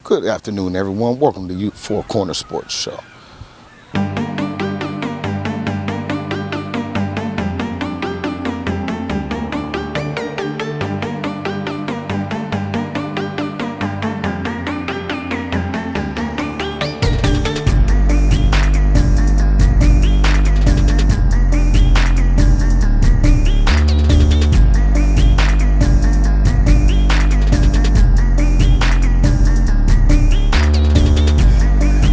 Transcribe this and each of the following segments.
Good afternoon, everyone. Welcome to Four Kornaz Sports Show.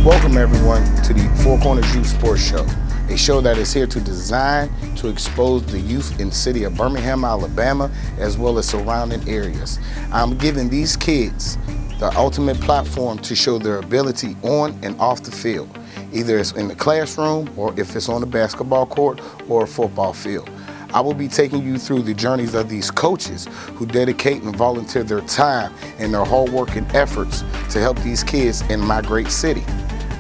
Welcome everyone to the Kornaz Youth Sports Show, a show that is here to design to expose the youth in the city of Birmingham, Alabama, as well as surrounding areas. I'm giving these kids the ultimate platform to show their ability on and off the field, either it's in the classroom or if it's on the basketball court or a football field. I will be taking you through the journeys of these coaches who dedicate and volunteer their time and their hard work and efforts to help these kids in my great city.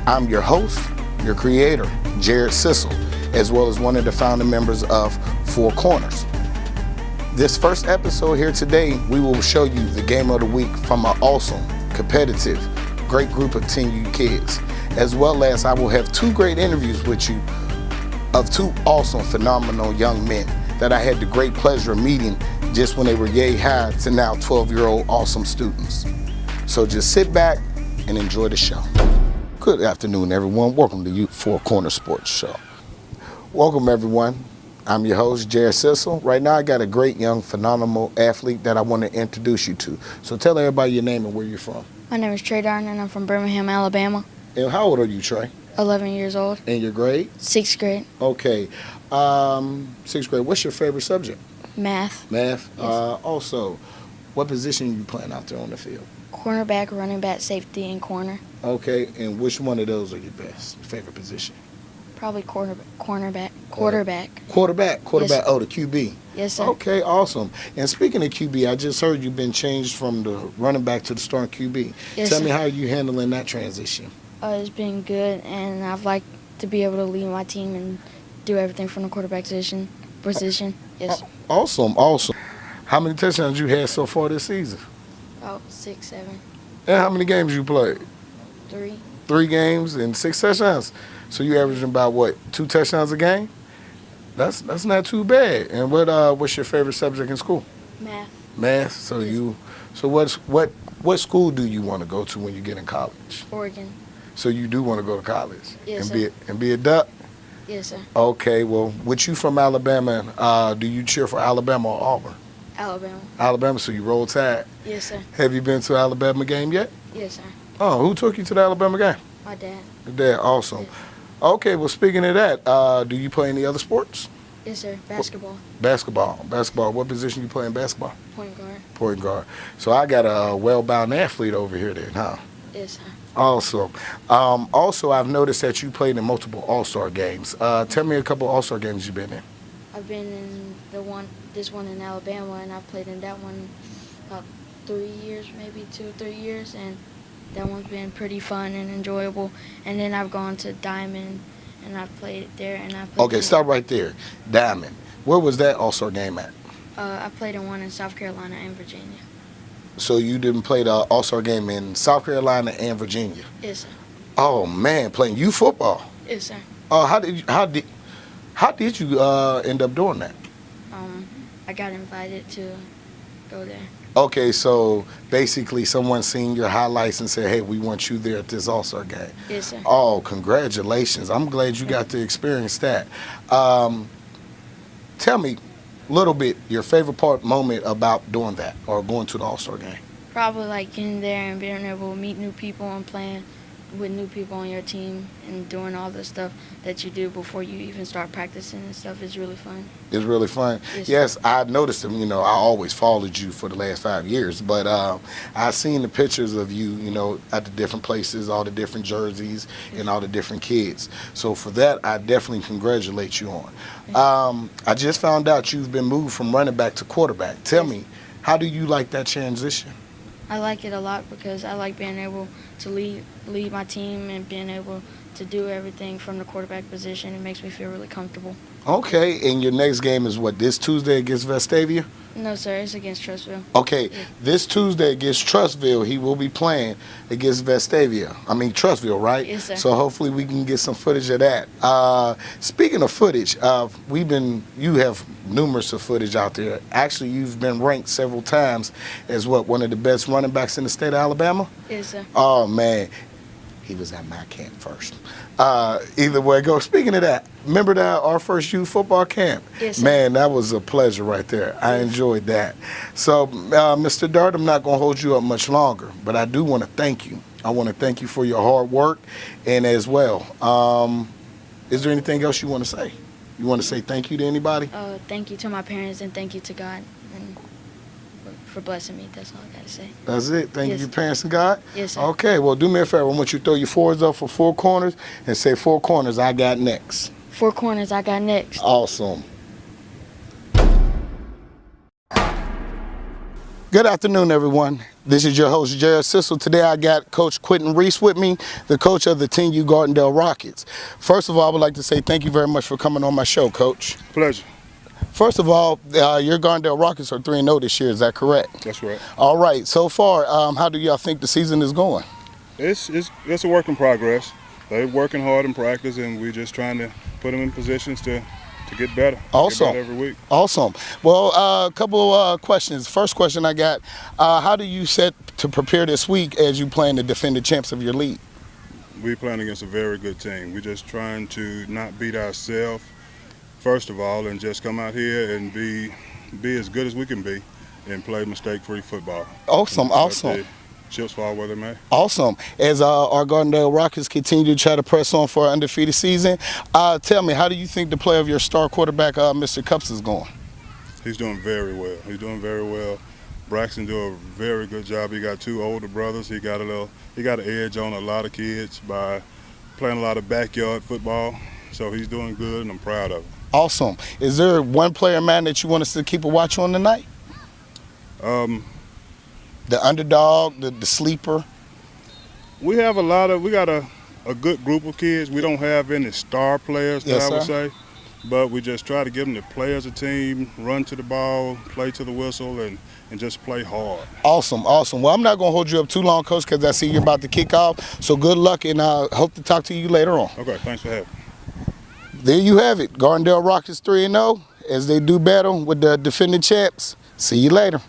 I'm your host, your creator, Jared Sissel, as well as one of the founding members of Four Kornaz. This first episode here today, we will show you the game of the week from an awesome, competitive, great group of 10U kids, as well as I will have two great interviews with you of two awesome, phenomenal young men that I had the great pleasure of meeting just when they were yay high to now 12-year-old awesome students. So just sit back and enjoy the show. Good afternoon, everyone. Welcome to Four Kornaz Sports Show. Welcome, everyone. I'm your host, Jared Sissel. Right now, I got a great young, phenomenal athlete that I want to introduce you to. So tell everybody your name and where you're from. My name is Trey Darn, and I'm from Birmingham, Alabama. And how old are you, Trey? 11 years old. And your grade? 6th grade. Okay. 6th grade. What's your favorite subject? Math. Math. Yes. Also, what position are you playing out there on the field? Cornerback, running back, safety, and corner. Okay. And which one of those are your best, favorite position? Probably quarterback. Quarterback. Quarterback. Yes. Oh, the QB. Yes, sir. Okay, awesome. And speaking of QB, I just heard you've been changed from the running back to the starting QB. Yes, Tell sir. me how you handling that transition. It's been good, and I've liked to be able to lead my team and do everything from the quarterback position. Yes. Awesome. How many touchdowns you had so far this season? About 6, 7, And how many games you played? 3. 3 games and 6 touchdowns. So you averaging about what, 2 touchdowns a game? That's not too bad. And what's your favorite subject in school? Math. So what school do you want to go to when you get in college? Oregon. So you do want to go to college? Yes, and be a Duck? Yes, sir. Okay, well, with you from Alabama, do you cheer for Alabama or Auburn? Alabama. Alabama, so you roll Tide. Yes, sir. Have you been to an Alabama game yet? Yes, sir. Oh, who took you to the Alabama game? My dad. Your dad, awesome. Yes. Okay, well, speaking of that, do you play any other sports? Yes, sir. Basketball. Basketball. What position you play in basketball? Point guard. Point guard. So I got a well-bound athlete over here then, huh? Yes, sir. Awesome. Also, I've noticed that you played in multiple All-Star games. Tell me a couple All-Star games you've been in. I've been in this one in Alabama, and I've played in that one about 3 years, maybe 2 or 3 years, and that one's been pretty fun and enjoyable. And then I've gone to Diamond, and I've played there, and I played. Okay, stop right there. Diamond. Where was that All-Star game at? I played in one in South Carolina and Virginia. So you didn't play the All-Star game in South Carolina and Virginia? Yes, sir. Oh man, playing youth football. Yes, sir. Oh, how did you end up doing that? I got invited to go there. Okay, so basically someone seen your highlights and said, hey, we want you there at this All-Star game. Yes, sir. Oh, congratulations. I'm glad you got to experience that. Tell me a little bit your favorite moment about doing that or going to the All-Star game. Probably like getting there and being able to meet new people and playing with new people on your team and doing all the stuff that you do before you even start practicing and stuff is really fun. It's really fun. Yes, I noticed them. I always followed you for the last 5 years, but I seen the pictures of you, at the different places, all the different jerseys and all the different kids. So for that, I definitely congratulate you on. I just found out you've been moved from running back to quarterback. Tell me, how do you like that transition? I like it a lot because I like being able to lead my team and being able to do everything from the quarterback position. It makes me feel really comfortable. Okay, and your next game is what, this Tuesday against Vestavia? No, sir, it's against Trustville. Okay, Yeah. this Tuesday against Trustville, he will be playing against Trustville, right? Yes, sir. So hopefully we can get some footage of that. Speaking of footage, you have numerous of footage out there. Actually, you've been ranked several times as one of the best running backs in the state of Alabama? Yes, sir. Oh, man. He was at my camp first. Either way, go. Speaking of that, remember that our first youth football camp? Yes, sir. Man, that was a pleasure right there. I enjoyed that. So, Mr. Dart, I'm not going to hold you up much longer, but I do want to thank you. I want to thank you for your hard work and as well. Is there anything else you want to say? You want to say thank you to anybody? Thank you to my parents and thank you to God and for blessing me. That's all I got to say. That's it. Thank Yes. you, parents and God. Yes, sir. Okay, well, do me a favor. I want you to throw your fours up for four corners and say, four corners, I got next. Four corners, I got next. Awesome. Good afternoon, everyone. This is your host, Jared Sissel. Today I got Coach Quentin Reese with me, the coach of the Team U Gardendale Rockets. First of all, I would like to say thank you very much for coming on my show, Coach. Pleasure. First of all, your Gardendale Rockets are 3-0 this year. Is that correct? That's right. All right. So far, how do y'all think the season is going? It's a work in progress. They're working hard in practice, and we're just trying to put them in positions to get better. Awesome. Get better every week. Awesome. Well, a couple of questions. First question I got, how do you set to prepare this week as you playing the defending champs of your league? We're playing against a very good team. We're just trying to not beat ourselves, first of all, and just come out here and be as good as we can be and play mistake-free football. Awesome, Let awesome. the chips fall where they may. Awesome. As our Gardendale Rockets continue to try to press on for an undefeated season, tell me, how do you think the play of your star quarterback, Mr. Cups, is going? He's doing very well. He's doing very well. Braxton do a very good job. He got two older brothers. He got an edge on a lot of kids by playing a lot of backyard football. So he's doing good, and I'm proud of him. Awesome. Is there one player, man, that you want us to keep a watch on tonight? The underdog, the sleeper? We got a good group of kids. We don't have any star players that Yes, I would sir. say, but we just try to get them to play as a team, run to the ball, play to the whistle, and just play hard. Awesome, awesome. Well, I'm not going to hold you up too long, Coach, because I see you're about to kick off. So good luck, and I hope to talk to you later on. Okay, thanks for having me. There you have it. Gardendale Rockets 3-0 as they do battle with the defending champs. See you later.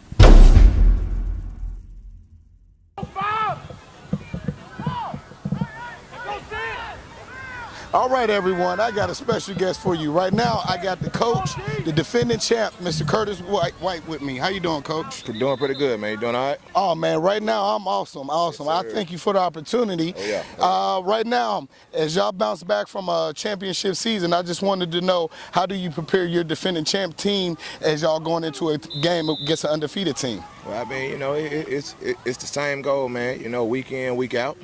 All right, everyone, I got a special guest for you. Right now, I got the coach, the defending champ, Mr. Curtis White with me. How you doing, Coach? Doing pretty good, man. You doing all right? Oh, man, right now, I'm awesome. Yes, I thank you for the opportunity. Oh, yeah. Right now, as y'all bounce back from a championship season, I just wanted to know, how do you prepare your defending champ team as y'all going into a game against an undefeated team? Well, I mean, it's the same goal, man. Week in, week out,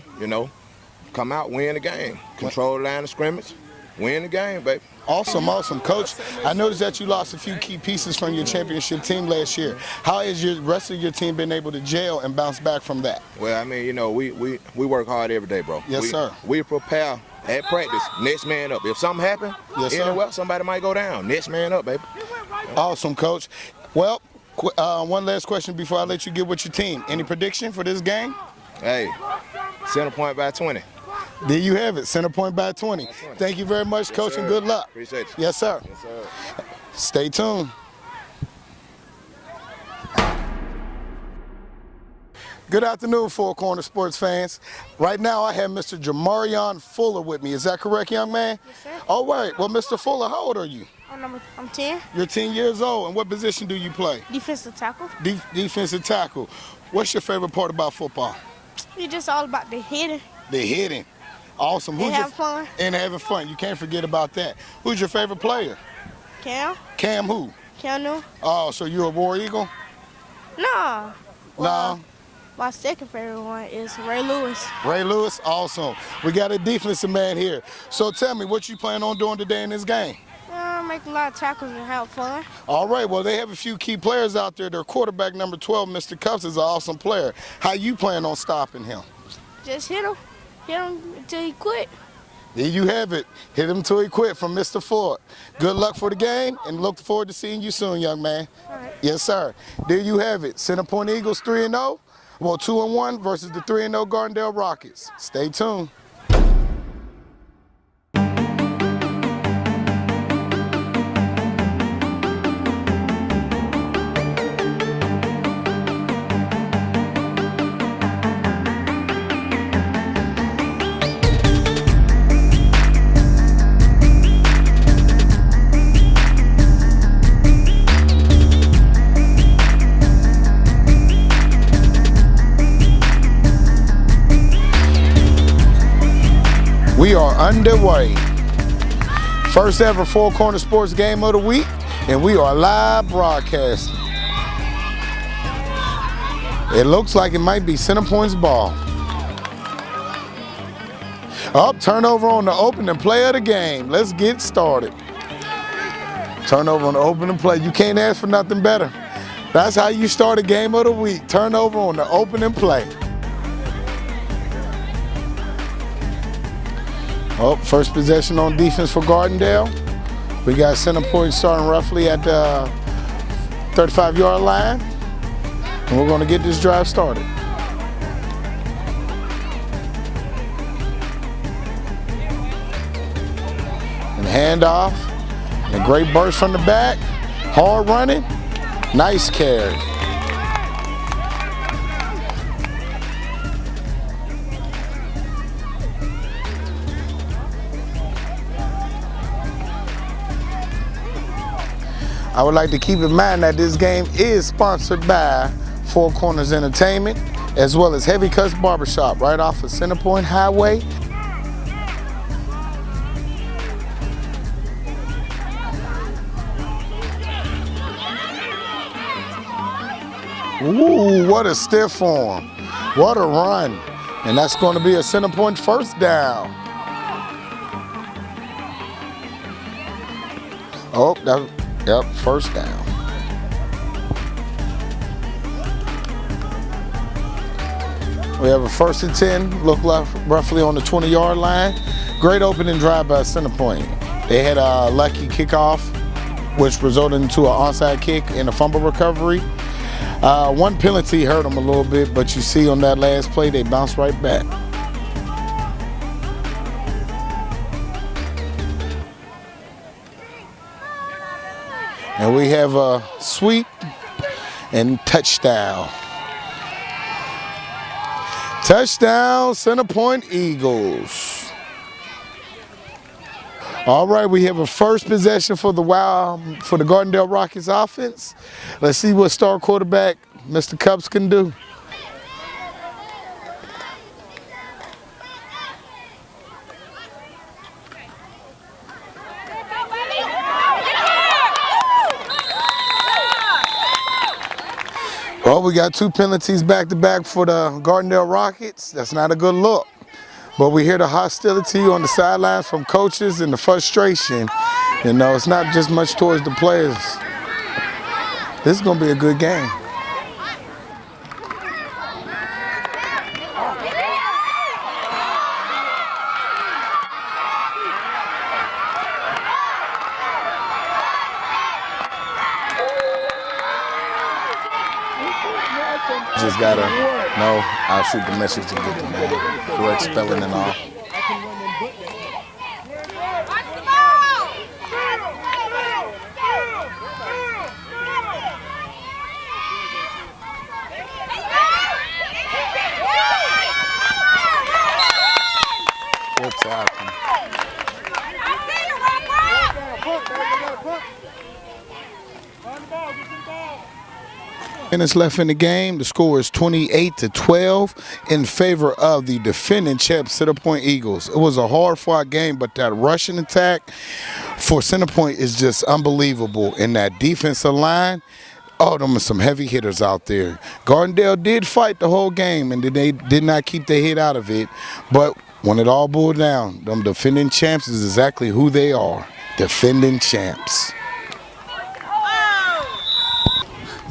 come out, win the game. Control the line of scrimmage, win the game, baby. Awesome, awesome. Coach, I noticed that you lost a few key pieces from your championship team last year. How has your rest of your team been able to gel and bounce back from that? Well, I mean, we work hard every day, bro. Yes, sir. We prepare at practice, next man up. If something happen, Yes, sir. anywhere, somebody might go down. Next man up, baby. Awesome, Coach. Well, one last question before I let you get with your team. Any prediction for this game? Hey, center point by 20. There you have it, center point by 20. Thank you very much, Coach, sir. and good luck. Appreciate you. Yes, sir. Yes, sir. Stay tuned. Good afternoon, Four Corner Sports fans. Right now, I have Mr. Jamarion Fuller with me. Is that correct, young man? Yes, sir. All right. Well, Mr. Fuller, how old are you? I'm 10. You're 10 years old. And what position do you play? Defensive tackle. Defensive tackle. What's your favorite part about football? It's just all about the hitting The hitting. Awesome. and having fun. And having fun. You can't forget about that. Who's your favorite player? Cam? Cam who? Cam Newton? Oh, so you're a War Eagle? No. No. My second favorite one is Ray Lewis. Ray Lewis, awesome. We got a defensive man here. So tell me, what you plan on doing today in this game? Make a lot of tackles and have fun. All right, well, they have a few key players out there. Their quarterback, number 12, Mr. Cups, is an awesome player. How you plan on stopping him? Just hit him. Hit him until he quit. There you have it. Hit him till he quit from Mr. Ford. Good luck for the game, and look forward to seeing you soon, young man. All right. Yes, sir. There you have it. Center Point Eagles 3-0. Well, 2-1 versus the 3-0 Gardendale Rockets. Stay tuned. We are underway. First ever Four Corner Sports game of the week, and we are live broadcasting. It looks like it might be Center Point's ball. Up, turnover on the opening play of the game. Let's get started. Turnover on the opening play. You can't ask for nothing better. That's how you start a game of the week. Turnover on the opening play. Oh, first possession on defense for Gardendale. We got Center Point starting roughly at the 35-yard line. And we're going to get this drive started. And handoff. And a great burst from the back. Hard running. Nice carry. I would like to keep in mind that this game is sponsored by Four Corners Entertainment, as well as Heavy Cuts Barbershop right off of Center Point Highway. Ooh, what a stiff arm. What a run. And that's going to be a Center Point first down. Oh, yep, first down. We have a 1st and 10, look like roughly on the 20-yard line. Great opening drive by Center Point. They had a lucky kickoff, which resulted into an onside kick and a fumble recovery. One penalty hurt them a little bit, but you see on that last play, they bounced right back. And we have a sweep and touchdown. Touchdown, Center Point Eagles. All right, we have a first possession for the Gardendale Rockets offense. Let's see what star quarterback Mr. Cups can do. Well, we got 2 penalties back-to-back for the Gardendale Rockets. That's not a good look. But we hear the hostility on the sidelines from coaches and the frustration. You know, it's not just much towards the players. This is going to be a good game. Just gotta know, I'll shoot the message and get the name, correct spelling and all. Good tackle. Minutes left in the game. The score is 28-12 in favor of the defending champs, Center Point Eagles. It was a hard-fought game, but that rushing attack for Center Point is just unbelievable. In that defensive line, oh, them are some heavy hitters out there. Gardendale did fight the whole game, and they did not keep their head out of it. But when it all boiled down, them defending champs is exactly who they are, defending champs.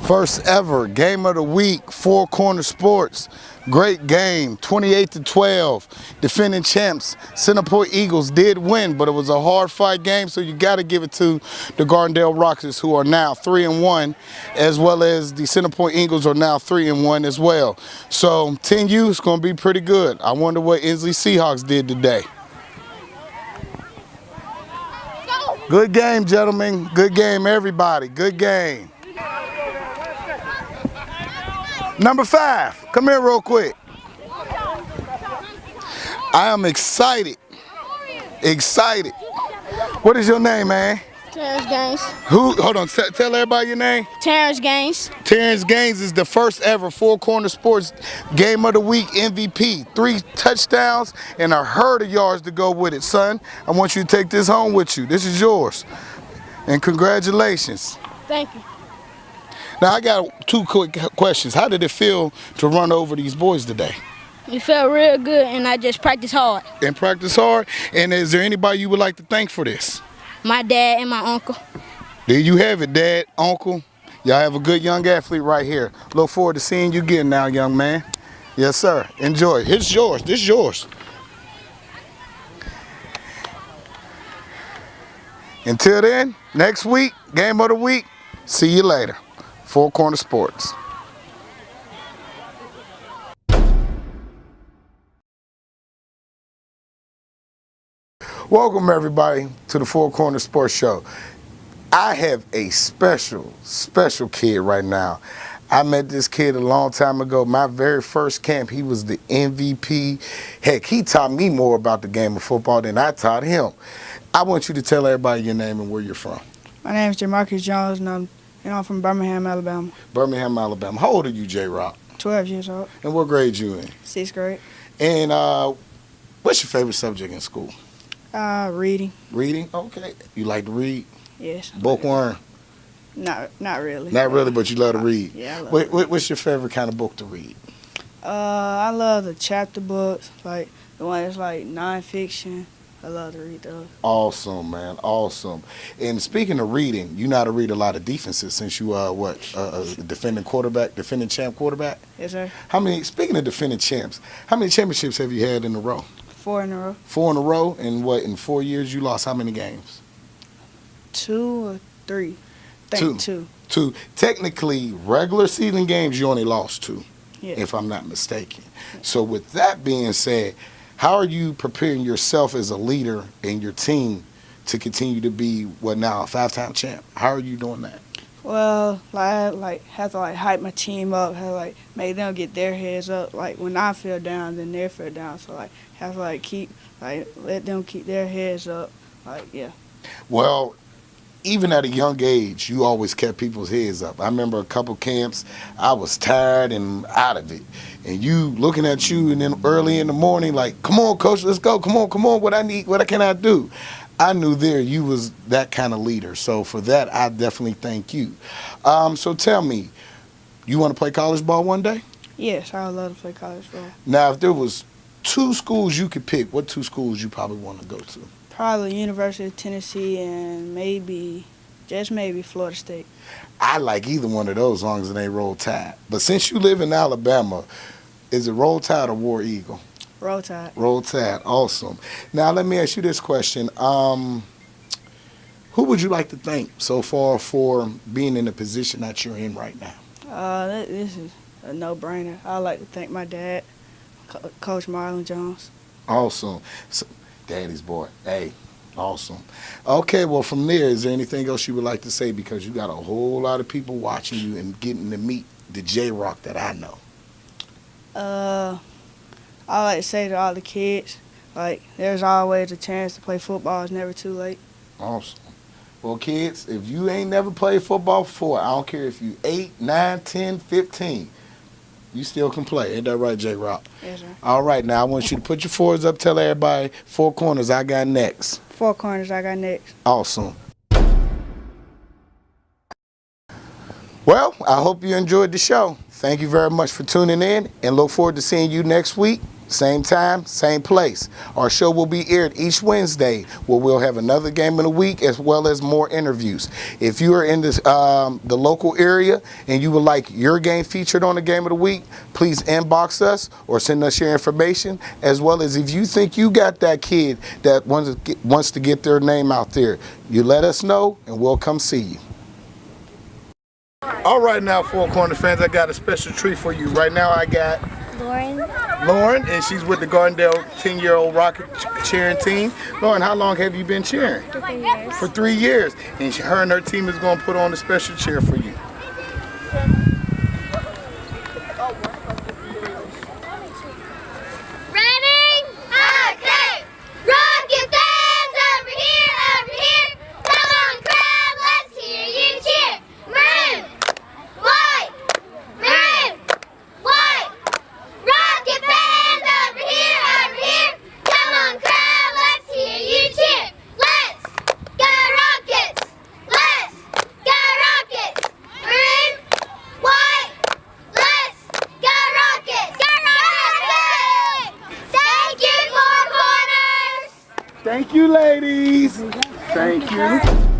First ever game of the week, Four Corner Sports. Great game, 28-12. Defending champs, Center Point Eagles did win, but it was a hard fight game, so you got to give it to the Gardendale Rockets, who are now 3-1, as well as the Center Point Eagles are now 3-1 as well. So 10U is going to be pretty good. I wonder what Inslee Seahawks did today. Good game, gentlemen. Good game, everybody. Good game. Number 5, come here real quick. I am excited. Excited. What is your name, man? Terrence Gaines. Who? Hold on. Tell everybody your name. Terrence Gaines. Terrence Gaines is the first ever Four Corner Sports Game of the Week MVP. 3 touchdowns and a herd of yards to go with it, son. I want you to take this home with you. This is yours. And congratulations. Thank you. Now, I got 2 quick questions. How did it feel to run over these boys today? It felt real good, and I just practiced hard. And practice hard? And is there anybody you would like to thank for this? My dad and my uncle. There you have it, Dad, Uncle. Y'all have a good young athlete right here. Look forward to seeing you again now, young man. Yes, sir. Enjoy. It's yours. This is yours. Until then, next week, game of the week. See you later. Four Corner Sports. Welcome everybody to the Four Corner Sports Show. I have a special kid right now. I met this kid a long time ago. My very first camp, he was the MVP. Heck, he taught me more about the game of football than I taught him. I want you to tell everybody your name and where you're from. My name is Jamarcus Jones, and I'm from Birmingham, Alabama. Birmingham, Alabama. How old are you, J-Rock? 12 years old. And what grade you in? 6th grade. And what's your favorite subject in school? Reading. Reading? Okay. You like to read? Yes. Bookworm? Not really. Not really, but you love to read. Yeah, I love What's your favorite kind of book to read? I love the chapter books, like the one that's like nonfiction. I love to read those. Awesome, man. Awesome. And speaking of reading, you know how to read a lot of defenses since you defending champ quarterback? Yes, sir. Speaking of defending champs, how many championships have you had in a row? 4 in a row. 4 in a row? And in 4 years you lost how many games? 2 or 3. I think 2. 2. Technically, regular season games you only lost 2, Yeah. if I'm not mistaken. So with that being said, how are you preparing yourself as a leader and your team to continue to be, a 5-time champ? How are you doing that? Well, I have to hype my team up, have to make them get their heads up. Like when I feel down, then they feel down. So have to let them keep their heads up. Yeah. Well, even at a young age, you always kept people's heads up. I remember a couple camps, I was tired and out of it. And you looking at you, and then early in the morning, like, come on, coach, let's go. Come on, what can I do? I knew there you was that kind of leader. So for that, I definitely thank you. So tell me, you want to play college ball one day? Yes, I would love to play college ball. Now, if there was 2 schools you could pick, what 2 schools you probably want to go to? Probably University of Tennessee and just maybe Florida State. I like either one of those as long as it ain't Roll Tide. But since you live in Alabama, is it Roll Tide or War Eagle? Roll Tide. Roll Tide, awesome. Now let me ask you this question. Who would you like to thank so far for being in the position that you're in right now? This is a no-brainer. I'd like to thank my dad, Coach Marlon Jones. Awesome. So, Daddy's boy. Hey, awesome. Okay, well, from there, is there anything else you would like to say? Because you got a whole lot of people watching you and getting to meet the J-Rock that I know. I like to say to all the kids, there's always a chance to play football. It's never too late. Awesome. Well, kids, if you ain't never played football before, I don't care if you 8, 9, 10, 15, you still can play. Ain't that right, J-Rock? Yes, sir. All right, now I want you to put your fours up. Tell everybody 4 corners I got next. 4 corners I got next. Awesome. Well, I hope you enjoyed the show. Thank you very much for tuning in and look forward to seeing you next week Same time, same place. Our show will be aired each Wednesday, where we'll have another game in the week as well as more interviews. If you are in this, the local area and you would like your game featured on the Game of the Week, please inbox us or send us your information, as well as if you think you got that kid that wants to get their name out there, you let us know and we'll come see you. All right, now, Four Corner fans, I got a special treat for you. Right now I got Lauren, and she's with the Gardendale 10-year-old Rocket cheering team. Lauren, how long have you been cheering? For 3 years. For 3 years. And her and her team is going to put on a special cheer for you. Ready? Okay. Rocket fans over here. Come on, crowd, let's hear you cheer. Maroon, white, maroon, white. Rocket fans over here. Come on, crowd, let's hear you cheer. Let's go Rockets. Let's go Rockets. Maroon, white. Let's go Rockets. Go Rockets. Thank you, Four Corners. Thank you, ladies. Thank you.